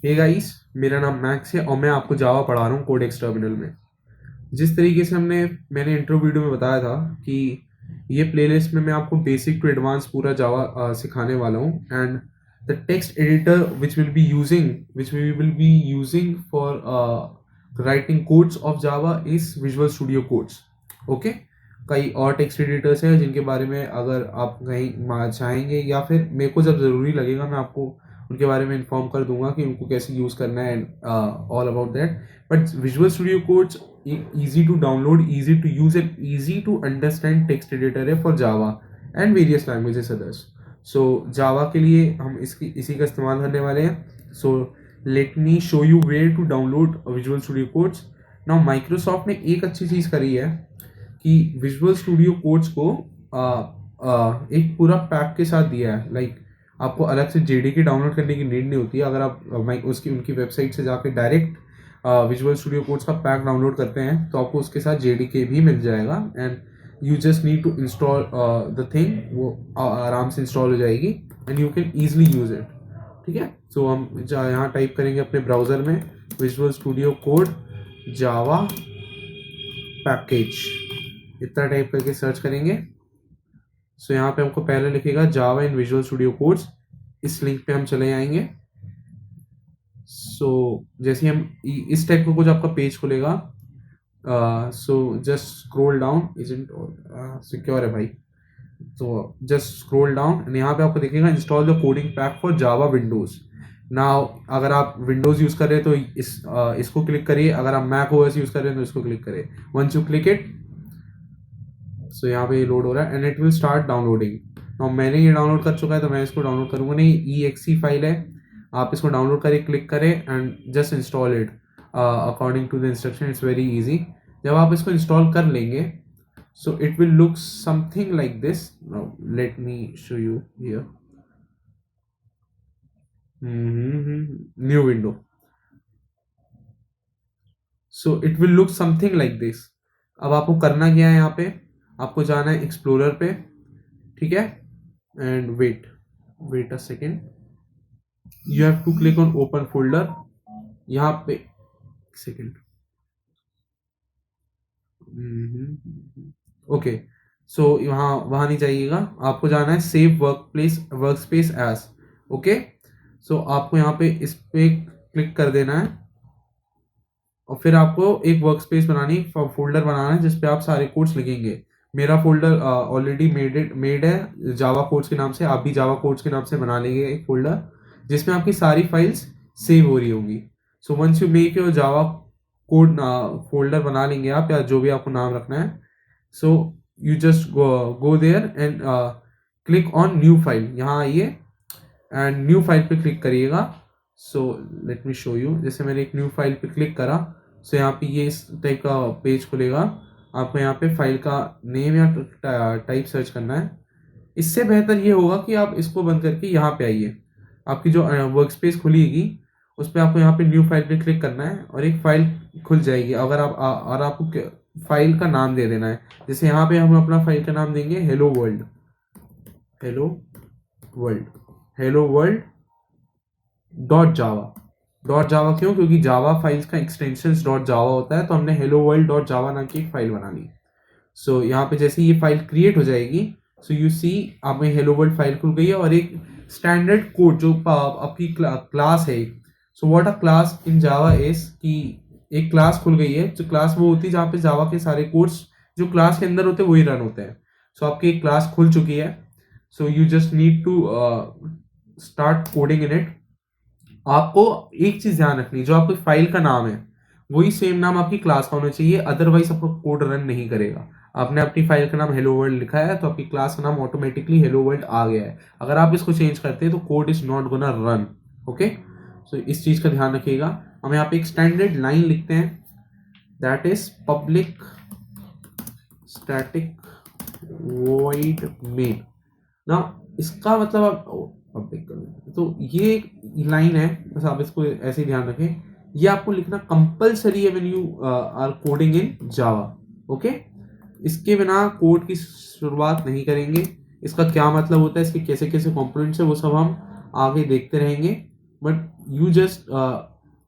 Hey guys, मेरा नाम max है और मैं आपको जावा पढ़ा रहा हूँ कोडेक्स टर्मिनल में। जिस तरीके से मैंने इंट्रो वीडियो में बताया था कि ये प्लेलिस्ट में मैं आपको बेसिक टू एडवांस पूरा जावा सिखाने वाला हूँ। And the text editor which will be using for writing codes of Java is visual studio codes. Okay, कई और टेक्स्ट एडिटर्स हैं जिनके बारे में अगर आप कहीं चाहेंगे या फिर मेरे को जब ज़रूरी लगेगा मैं आपको उनके बारे में इन्फॉर्म कर दूंगा कि उनको कैसे यूज़ करना है and all about that. But visual studio codes easy to download, easy to use and easy to understand text editor है for Java and various languages others. So Java के लिए हम इसी का इस्तेमाल करने वाले हैं. So let me show you where to download Visual Studio Codes. Now Microsoft ने एक अच्छी चीज़ करी है कि विजुअल स्टूडियो कोड्स को एक पूरा पैक के साथ दिया है। आपको अलग से जेडीके डाउनलोड करने की नीड नहीं होती है। अगर आप उनकी वेबसाइट से जाकर डायरेक्ट विजुअल स्टूडियो कोड्स का पैक डाउनलोड करते हैं तो आपको उसके साथ जेडीके भी मिल जाएगा and you just need to install the thing. वो आराम से इंस्टॉल हो जाएगी and you can easily use it. ठीक है, सो हम यहाँ टाइप करेंगे अपने ब्राउज़र में visual studio code Java package, इतना टाइप करके सर्च करेंगे। सो यहाँ पे हमको पहले लिखेगा जावा इन विजुअल स्टूडियो कोड्स। इस लिंक पे हम चले जाएंगे। सो जैसे हम इस टाइप का कुछ आपका पेज खुलेगा। So just scroll down, isn't secure है भाई। तो जस्ट स्क्रॉल डाउन एंड यहाँ पे आपको दिखेगा install the coding pack for Java Windows. Now अगर आप विंडोज यूज कर रहे हैं तो इसको क्लिक करिए, अगर आप मैक ओएस यूज कर रहे हैं तो इसको क्लिक करिए। वंस यू क्लिक इट, सो यहाँ पे ये लोड हो रहा है and it will start downloading. Now मैंने ये डाउनलोड कर चुका है तो मैं इसको डाउनलोड करूँगा नहीं। EXE फाइल है, आप इसको डाउनलोड करें, क्लिक करें and just install it according to the instruction. It's very easy. जब आप इसको इंस्टॉल कर लेंगे so it will look something like this. Now let me show you here new window. So it will look something like this. अब आपको करना क्या है, यहाँ पे आपको जाना है एक्सप्लोरर पे। ठीक है, and wait a second, you have to click on open folder. यहाँ पे सेकेंड, ओके। सो वहाँ नहीं जाइएगा, आपको जाना है save work space as. Okay, so आपको यहाँ पे इस पे क्लिक कर देना है और फिर आपको एक वर्क स्पेस बनानी, फोल्डर बनाना है जिसपे आप सारे कोड्स लिखेंगे। मेरा फोल्डर ऑलरेडी मेड है जावा कोड्स के नाम से। आप भी जावा कोड्स के नाम से बना लेंगे एक फोल्डर जिसमें आपकी सारी फाइल्स सेव हो रही होंगी। So once you make your Java code folder बना लेंगे आप, या जो भी आपको नाम रखना है। So you just go there and click on new file. यहाँ आइए एंड न्यू फाइल पे क्लिक करिएगा। So let me show you. जैसे मैंने एक न्यू फाइल पे क्लिक करा सो यहाँ पे ये इस टाइप का पेज खुलेगा। आपको यहाँ पे फाइल का नेम या टाइप सर्च करना है। इससे बेहतर ये होगा कि आप इसको बंद करके यहाँ पे आइए। आपकी जो वर्क स्पेस खुलेगी उस पर आपको यहाँ पे न्यू फाइल पे क्लिक करना है और एक फाइल खुल जाएगी। अगर आप और आपको फाइल का नाम दे देना है। जैसे यहाँ पे हम अपना फाइल का नाम देंगे hello world. Hello world, hello world dot जावा। डॉट जावा क्यों? क्योंकि जावा फाइल्स का एक्सटेंशन डॉट जावा होता है, तो हमने हेलो वर्ल्ड डॉट जावा नाम की एक फाइल बना ली। सो यहाँ पे जैसे ये फाइल क्रिएट हो जाएगी सो यू सी आप में हेलो वर्ल्ड फाइल खुल गई है और एक स्टैंडर्ड कोड जो आपकी क्लास है। So what a class in Java is कि एक क्लास खुल गई है। जो क्लास वो होती है जहाँ पे जावा के सारे कोड्स जो क्लास के अंदर होते हैं वही रन होते हैं। सो आपकी एक क्लास खुल चुकी है। So you just need to start coding in it. आपको एक चीज ध्यान रखनी, जो आपकी फाइल का नाम है वही सेम नाम आपकी क्लास का होना चाहिए, अदरवाइज आपका कोड रन नहीं करेगा। आपने अपनी फाइल का नाम हेलो वर्ल्ड लिखा है तो आपकी क्लास का नाम ऑटोमेटिकली हेलो वर्ल्ड आ गया है। अगर आप इसको चेंज करते हैं तो code is not gonna run. Okay, so इस चीज का ध्यान रखिएगा। हम यहाँ पे एक स्टैंडर्ड लाइन लिखते हैं, that is public static void main. ना इसका मतलब आप पब्लिक कर, तो ये एक लाइन है, बस आप इसको ऐसे ही ध्यान रखें। ये आपको लिखना कंपलसरी है when you are coding in Java. Okay, इसके बिना कोड की शुरुआत नहीं करेंगे। इसका क्या मतलब होता है, इसके कैसे कैसे कंपोनेंट्स है, वो सब हम आगे देखते रहेंगे। बट यू जस्ट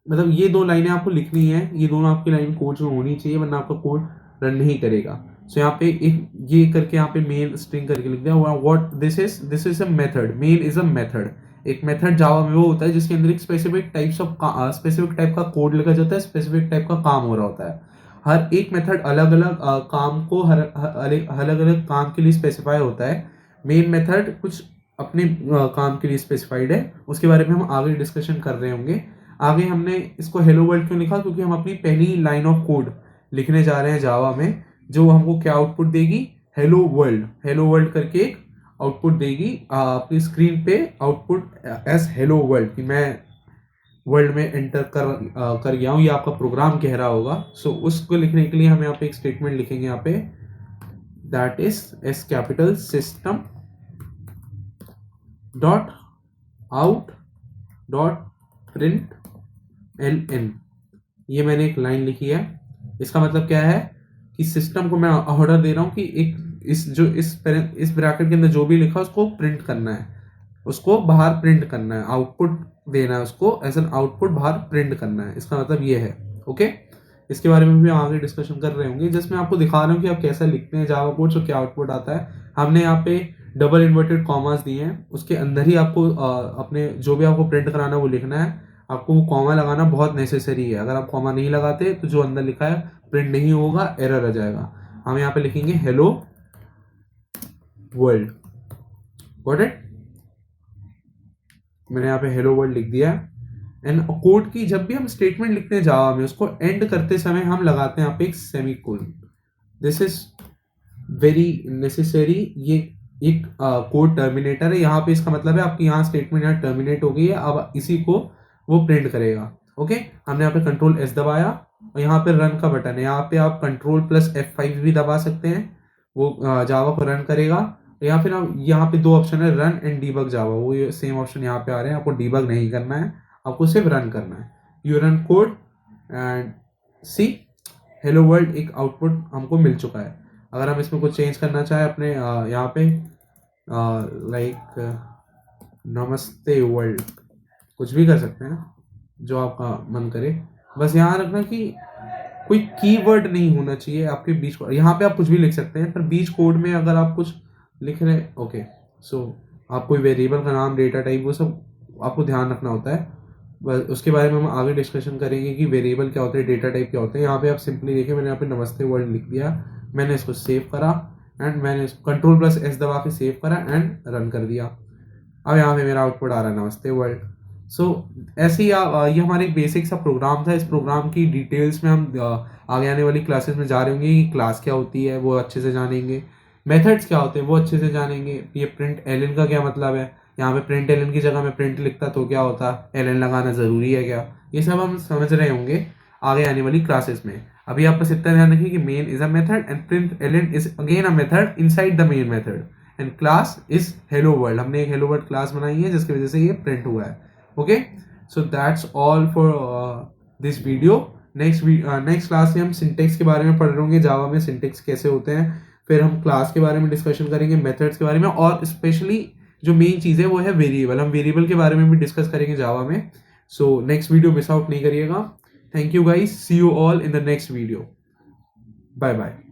मतलब ये 2 लाइनें आपको लिखनी है, ये दोनों आपकी लाइन कोड में होनी चाहिए, वरना आपका कोड रन नहीं करेगा। सो यहाँ पे एक ये करके यहाँ पे मेन स्ट्रिंग करके लिख दिया। What this is a method, main is a method. एक मेथड जावा में वो होता है जिसके अंदर एक स्पेसिफिक टाइप का कोड लिखा जाता है, स्पेसिफिक टाइप का काम हो रहा होता है। हर एक मेथड अलग अलग काम को अलग अलग काम के लिए स्पेसिफाई होता है। मेन मेथड कुछ अपने काम के लिए स्पेसिफाइड है, उसके बारे में हम आगे डिस्कशन कर रहे होंगे। आगे हमने इसको हेलो वर्ल्ड क्यों लिखा, क्योंकि हम अपनी पहली लाइन ऑफ कोड लिखने जा रहे हैं जावा में, जो हमको क्या आउटपुट देगी, हेलो वर्ल्ड करके एक आउटपुट देगी अपनी स्क्रीन पे, आउटपुट एस हेलो वर्ल्ड, कि मैं वर्ल्ड में एंटर कर गया हूँ, ये आपका प्रोग्राम कह रहा होगा। सो उसको लिखने के लिए हम यहाँ पे एक स्टेटमेंट लिखेंगे यहाँ पे, that is S capital system dot out dot print L. ये मैंने एक लाइन लिखी है। इसका मतलब क्या है कि सिस्टम को मैं ऑर्डर दे रहा हूँ कि इस ब्रैकेट के अंदर जो भी लिखा उसको प्रिंट करना है, उसको बाहर प्रिंट करना है, आउटपुट देना है उसको, एज एन आउटपुट बाहर प्रिंट करना है। इसका मतलब ये है। ओके, इसके बारे में भी आगे डिस्कशन कर रहे होंगे। जस्ट मैं आपको दिखा रहा हूँ कि आप कैसा लिखते हैं जावा कोड, तो क्या आउटपुट आता है। हमने यहाँ पे डबल इन्वर्टेड कॉमास दिए हैं, उसके अंदर ही आपको अपने जो भी आपको प्रिंट कराना है वो लिखना है। आपको वो कॉमा लगाना बहुत नेसेसरी है। अगर आप कॉमा नहीं लगाते तो जो अंदर लिखा है प्रिंट नहीं होगा, एरर आ जाएगा। हम यहाँ पे लिखेंगे हेलो वर्ल्ड। Got it? मैंने यहाँ पे हेलो वर्ल्ड लिख दिया। एंड कोड की जब भी हम स्टेटमेंट लिखते हैं जावा में, उसको एंड करते समय हम लगाते हैं यहाँ पे एक semicolon. This is very necessary. ये एक कोड टर्मिनेटर है यहाँ पे। इसका मतलब है आपकी यहाँ स्टेटमेंट यहाँ टर्मिनेट हो गई है, अब इसी को वो प्रिंट करेगा। ओके, हमने यहाँ पे कंट्रोल एस दबाया और यहाँ पे रन का बटन है। यहाँ पे आप कंट्रोल प्लस F5 भी दबा सकते हैं, वो जावा को रन करेगा। या फिर हम यहाँ पे 2 ऑप्शन है, रन एंड डीबग जावा, वो सेम ऑप्शन यहाँ पे आ रहे हैं। आपको डीबग नहीं करना है, आपको सिर्फ रन करना है। You run code and see hello world, एक आउटपुट हमको मिल चुका है। अगर हम इसमें कुछ चेंज करना चाहें अपने यहाँ पे लाइक नमस्ते वर्ल्ड, कुछ भी कर सकते हैं जो आपका मन करे। बस यहाँ रखना कि कोई कीवर्ड नहीं होना चाहिए आपके बीच कोड। यहाँ पे आप कुछ भी लिख सकते हैं, पर बीच कोड में अगर आप कुछ लिख रहे हैं, ओके, सो आप कोई वेरिएबल का नाम, डेटा टाइप, वो सब आपको ध्यान रखना होता है। बस उसके बारे में हम आगे डिस्कशन करेंगे कि वेरिएबल क्या होते हैं, डेटा टाइप क्या होते हैं। यहाँ पे आप सिंपली देखिए, मैंने यहाँ पे नमस्ते वर्ल्ड लिख दिया, मैंने इसको सेव करा एंड मैंने कंट्रोल प्लस एस दबा के सेव करा एंड रन कर दिया। अब यहाँ पे मेरा आउटपुट आ रहा है नमस्ते वर्ल्ड। सो ऐसे ही ये हमारे एक बेसिक सा प्रोग्राम था। इस प्रोग्राम की डिटेल्स में हम आगे आने वाली क्लासेस में जा रहे होंगे कि क्लास क्या होती है वो अच्छे से जानेंगे, मेथड्स क्या होते हैं वो अच्छे से जानेंगे, ये प्रिंट एलएन का क्या मतलब है, यहाँ पे प्रिंट एलएन की जगह में प्रिंट लिखता तो क्या होता, एलएन लगाना ज़रूरी है क्या, ये सब हम समझ रहे होंगे आगे आने वाली क्लासेस में। अभी आप बस इतना ध्यान रखिए कि main is a method and print LN is again a method inside the main method and class is hello world. हमने एक हेलो वर्ल्ड क्लास बनाई है जिसकी वजह से ये प्रिंट हुआ है। Okay, so that's all for this video. Next class में हम सिंटेक्स के बारे में पढ़ रहे होंगे, जावा में सिंटेक्स कैसे होते हैं। फिर हम क्लास के बारे में डिस्कशन करेंगे, मेथड्स के बारे में, और स्पेशली जो मेन चीज़ है वो है वेरिएबल। हम वेरिएबल के बारे में भी डिस्कस करेंगे जावा में। So next video miss out नहीं करिएगा। Thank you guys, see you all in the next video. Bye bye.